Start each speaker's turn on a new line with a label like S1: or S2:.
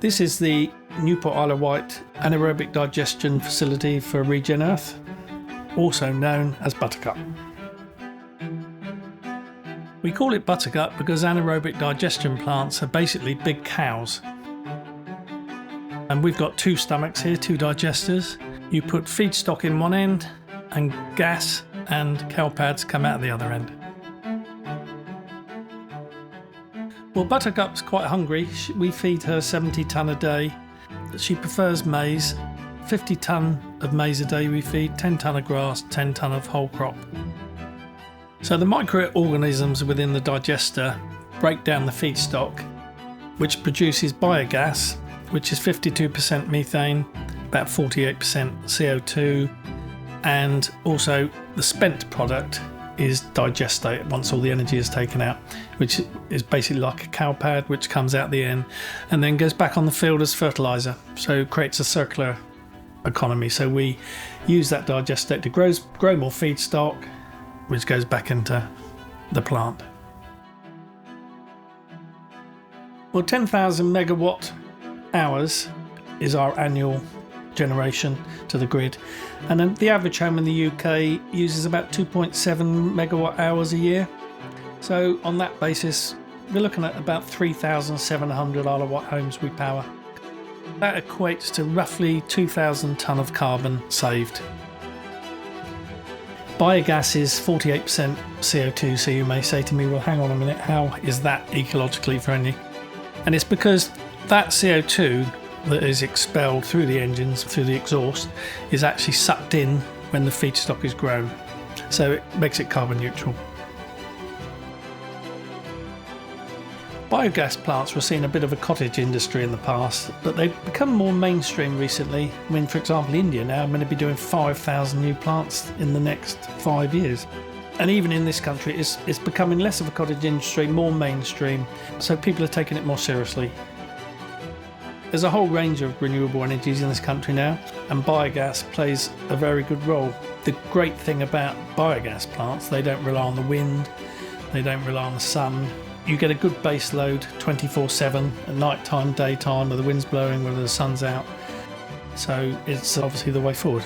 S1: This is the Newport Isle of Wight anaerobic digestion facility for ReGenEarth, also known as Buttercup. We call it Buttercup because anaerobic digestion plants are basically big cows. And we've got two stomachs here, two digesters. You put feedstock in one end and gas and cow pads come out the other end. Well, Buttercup's quite hungry. We feed her 70 tonne a day. She prefers maize. 50 tonne of maize a day we feed, 10 tonne of grass, 10 tonne of whole crop. So the microorganisms within the digester break down the feedstock, which produces biogas, which is 52% methane, about 48% CO2, and also the spent product is digestate once all the energy is taken out, which is basically like a cow pad which comes out the end and then goes back on the field as fertiliser. So it creates a circular economy. So we use that digestate to grow more feedstock, which goes back into the plant. Well, 10,000 megawatt hours is our annual generation to the grid, and then the average home in the UK uses about 2.7 megawatt hours a year. So on that basis, we're looking at about 3,700 Isle of Wight homes we power. That equates to roughly 2,000 tonne of carbon saved. Biogas is 48% CO2, so you may say to me, well, hang on a minute, how is that ecologically friendly? And it's because that CO2 that is expelled through the engines, through the exhaust, is actually sucked in when the feedstock is grown. So it makes it carbon neutral. Biogas plants were seen a bit of a cottage industry in the past, but they've become more mainstream recently. I mean, for example, India now are going to be doing 5,000 new plants in the next 5 years. And even in this country, it's becoming less of a cottage industry, more mainstream. So people are taking it more seriously. There's a whole range of renewable energies in this country now, and biogas plays a very good role. The great thing about biogas plants, they don't rely on the wind, they don't rely on the sun. You get a good base load 24/7 at night time, daytime, whether the wind's blowing, whether the sun's out. So it's obviously the way forward.